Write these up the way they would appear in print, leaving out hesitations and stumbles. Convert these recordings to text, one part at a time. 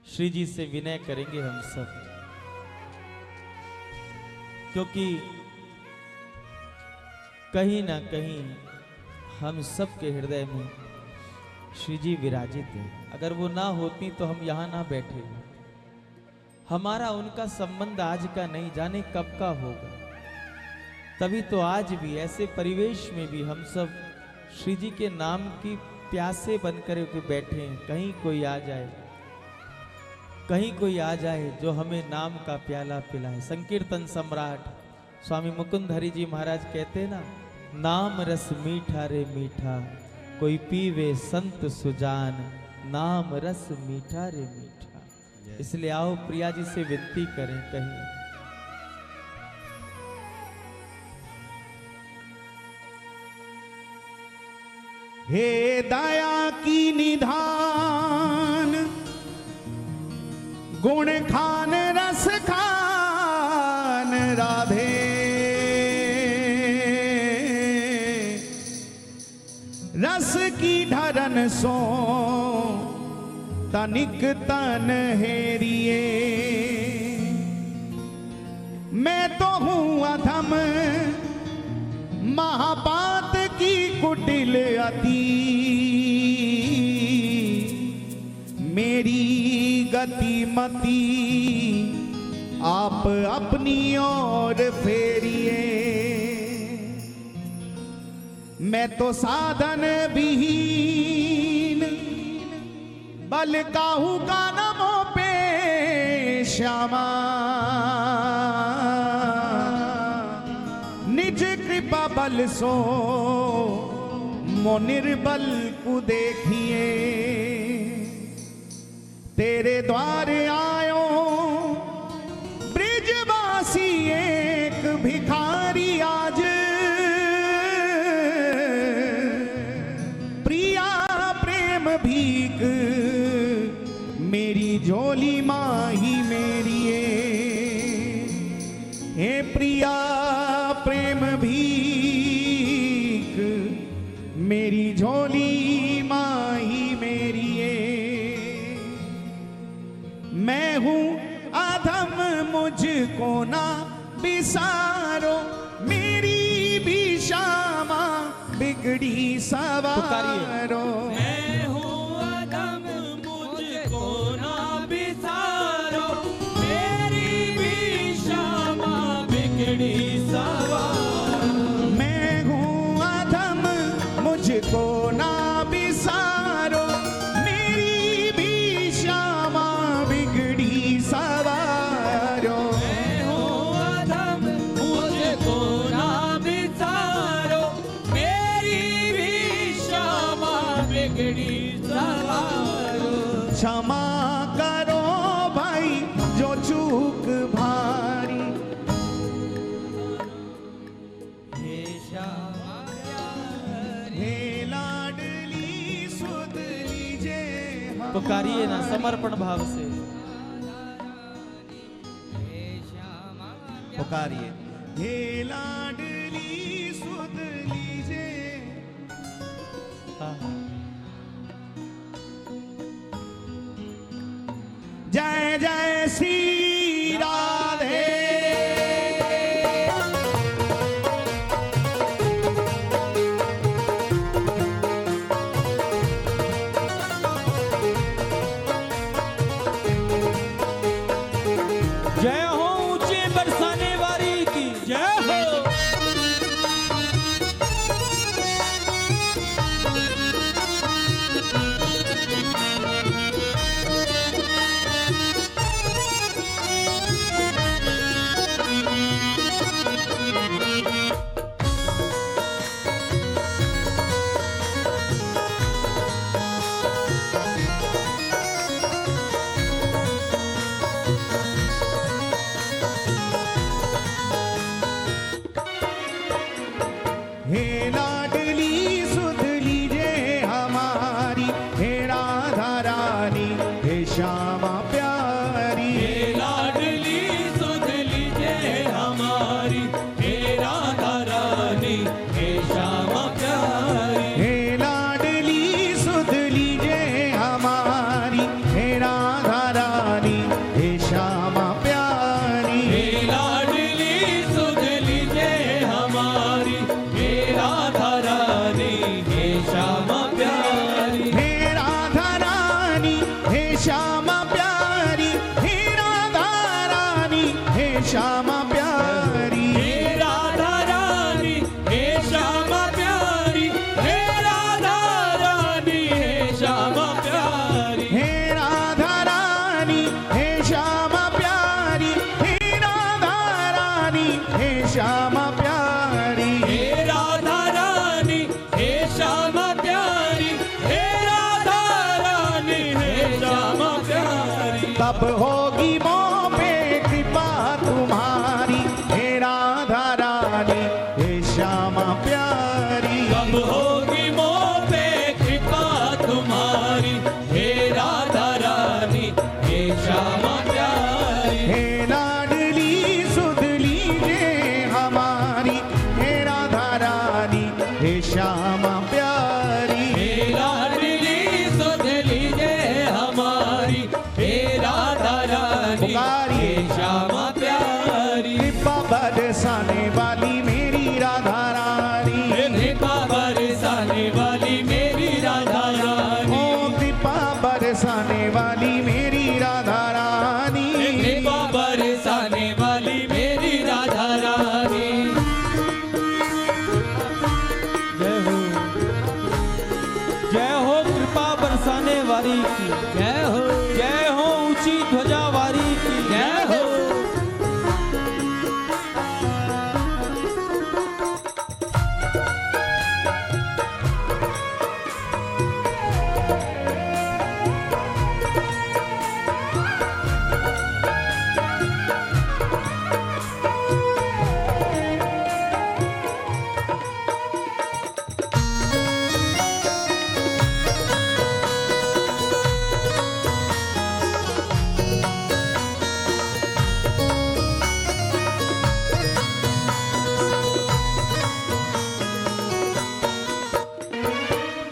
श्री जी से विनय करेंगे हम सब, क्योंकि कहीं ना कहीं हम सब के हृदय में श्री जी विराजित हैं। अगर वो ना होती तो हम यहाँ ना बैठे होते। हमारा उनका संबंध आज का नहीं, जाने कब का होगा। तभी तो आज भी ऐसे परिवेश में भी हम सब श्री जी के नाम की प्यासे बनकर के बैठे हैं। कहीं कोई आ जाए, कहीं कोई आ जाए जो हमें नाम का प्याला पिलाए। संकीर्तन सम्राट स्वामी मुकुंद हरि जी महाराज कहते हैं ना, नाम रस मीठा रे मीठा, कोई पीवे संत सुजान, नाम रस मीठा रे मीठा। इसलिए आओ प्रिया जी से विनती करें कहीं। हे दया की निधान, गुण खान रस खान राधे, रस की ढरन सो तनिक तन हेरिए। मैं तो हूं अधम महापात की कुटिल अति, मेरी गति मति आप अपनी ओर फेरिए। मैं तो साधन विहीन, बल काहू का नमो पे श्यामा, निज कृपा बल सो मो निर्बल को देखिए। तेरे द्वार आयो ब्रिजवासी एक भिखारी आज, प्रिया प्रेम भीख मेरी झोली माही मेरी। हे प्रिया प्रेम भीख मेरी झोली माही मेरी। मैं हूं अधम मुझको ना बिसारो, मेरी भी श्यामा बिगड़ी सवारो। मैं हूं अधम मुझको ना बिसारो, मेरी भी श्यामा बिगड़ी सवारो। मैं हूं अधम मुझको ना बिसारो, मेरी भी श्यामा बिगड़ी सवारो। मैं हूं अधम मुझको ना बिसारो, मेरी भी श्यामा बिगड़ी सवारो। क्षमा करो भाई जो चूक भारी, हे श्यामा हे लाडली सुध लीजे। पुकारिए ना समर्पण भाव से, पुकारिए। हे लाडली सुध लीजे। हाँ। जय जय श्री राधे। जय हो ऊंचे बरसाने वाली की जय हो। श्यामा प्यारी हे राधा रानी हे श्यामा प्यारी हे राधा रानी हे श्यामा प्यारी हे राधा रानी हे श्यामा प्यारी हे राधा रानी हे श्यामा प्यारी हे राधा रानी हे श्यामा प्यारी हे राधा रानी हे श्यामा प्यारी हे राधा रानी हे श्यामा प्यारी तब होगी मोह पे कृपा तुम्हारी हे राधा रानी हे श्यामा प्यारी कब होगी मोह पे कृपा तुम्हारी हे राधा रानी हे श्यामा प्यारी हे लाडली सुध लीजिए हमारी हे राधा रानी हे श्यामा प्यारी हे लाडली सुध लीजिए हमारी हे राधा रानी पुकारिए। हे श्यामा प्यारी कृपा बरसाने वाली मेरी राधा रानी कृपा बरसाने वाली मेरी राधा रानी ओ कृपा बरसाने वाली मेरी राधा रानी कृपा बरसाने वाली मेरी राधा रानी जय हो कृपा बरसाने वाली की, जय हो ऊंची ध्वजा वाली की, जय हो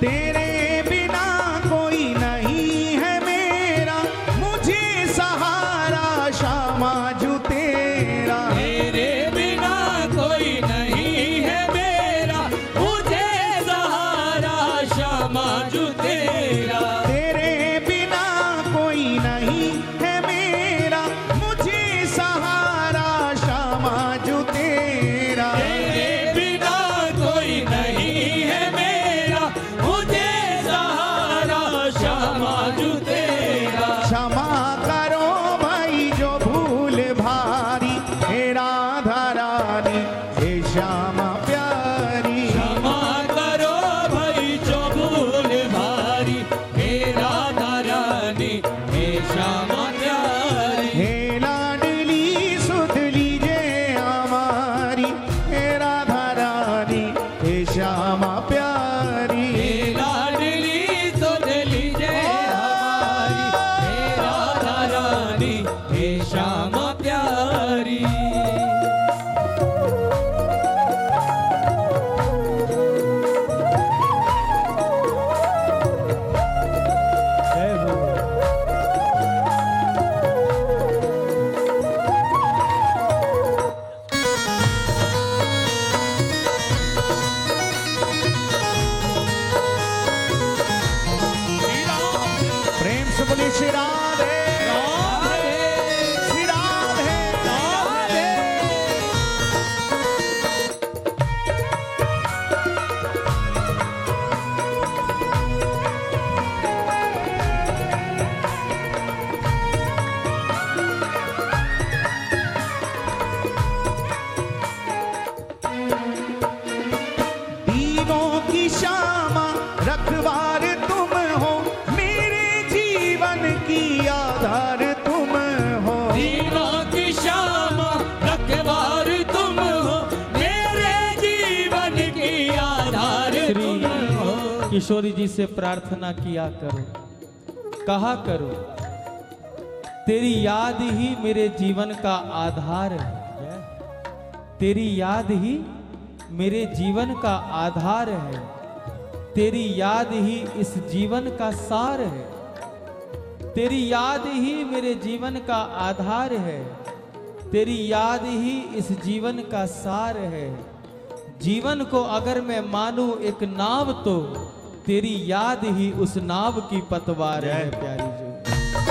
तेरे बिना कोई नहीं है मेरा मुझे सहारा श्यामा जू तेरा तेरे बिना कोई नहीं है मेरा मुझे सहारा श्यामा जू तेरा तेरे बिना कोई नहीं है मेरा मुझे सहारा श्यामा जू तेरा तेरे बिना कोई नहीं है मेरा मुझे सहारा श्यामा जू तेरा क्षमा करो भाई जो भूल भारी हे राधा रानी हे श्यामा प्यारी क्षमा करो भाई जो भूल भारी हे राधा रानी हे श्यामा प्यारी हे लाडली सुध लीजिए हमारी हे राधा रानी हे श्यामा प्यारी हे लाडली सुध लीजिए हमारी हे राधा रानी हे श्यामा प्यारी जय हो। प्रेम से बोलिए श्री राधे श्री राधे दीनों की श्यामा रखवार तुम हो मेरे जीवन की आधार तुम हो दीनों की श्यामा रखवार तुम हो मेरे जीवन की आधार तुम हो किशोरी जी से प्रार्थना किया करो, कहा करो तेरी याद ही मेरे जीवन का आधार है, तेरी याद ही मेरे जीवन का आधार है, तेरी याद ही इस जीवन का सार है, तेरी याद ही मेरे जीवन का आधार है, तेरी याद ही इस जीवन का सार है। जीवन को अगर मैं मानूं एक नाव तो तेरी याद ही उस नाव की पतवार है। प्यारी जी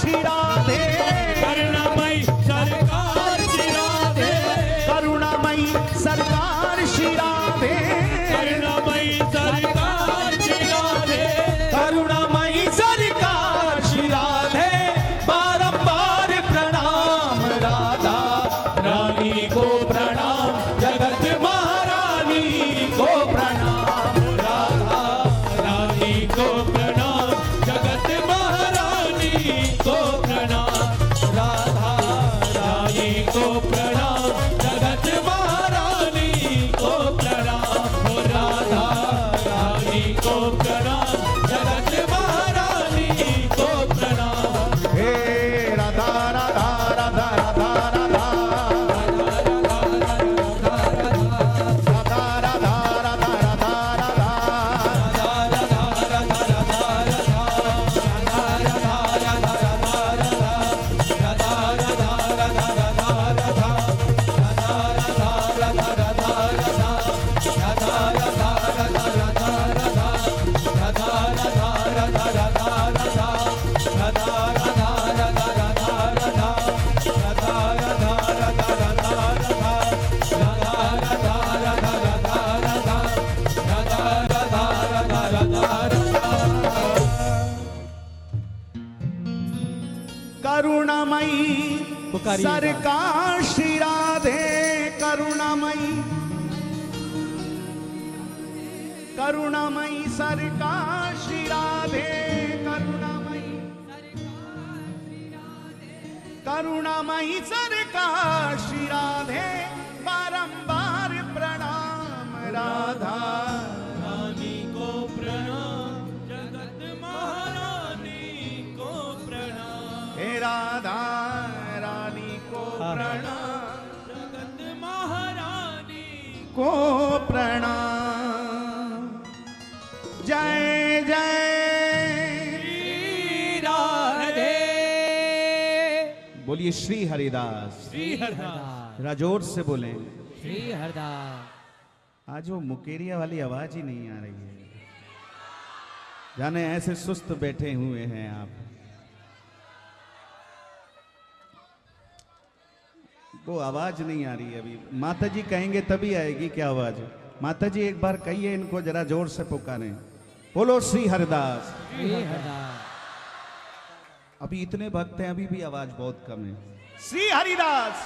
श्री राधे करुणामयी सरकार श्री राधे करुणामयी सरकार श्री राधे करुणामयी सरकार श्री राधे करुणामयी सरकार श्री राधे बारंबार प्रणाम राधा रानी को प्रणाम जगत महारानी को प्रणाम राधा रानी को प्रणाम जगत महारानी को प्रणाम राधा रानी को प्रणाम जगत महारानी को प्रणाम हो राधा रानी को प्रणाम जगत महारानी को प्रणाम हे राधा राधा राधा राधा राधा राधा राधा राधा करुणामयी पुकारिएगा। सरकार श्री राधे करुणामयी करुणामयी सरकार श्री राधे करुणामयी करुणामयी सरकार श्री राधे बारंबार प्रणाम राधा रानी को प्रणाम जगत महारानी को प्रणाम हे राधा रानी को हाँ। प्रणाम जगत महारानी को प्रणाम जय जय श्री राधे बोलिए श्री हरिदास श्री हरदास जरा जोर से बोलें श्री हरदास आज वो मुकेरिया वाली आवाज ही नहीं आ रही है जाने ऐसे सुस्त बैठे हुए हैं आप वो आवाज नहीं आ रही है अभी माता जी कहेंगे तभी आएगी क्या आवाज माता जी एक बार कहिए इनको जरा जोर से पुकारें बोलो श्री हरिदास श्री हरदास अभी इतने भक्त हैं अभी भी आवाज बहुत कम है श्री हरिदास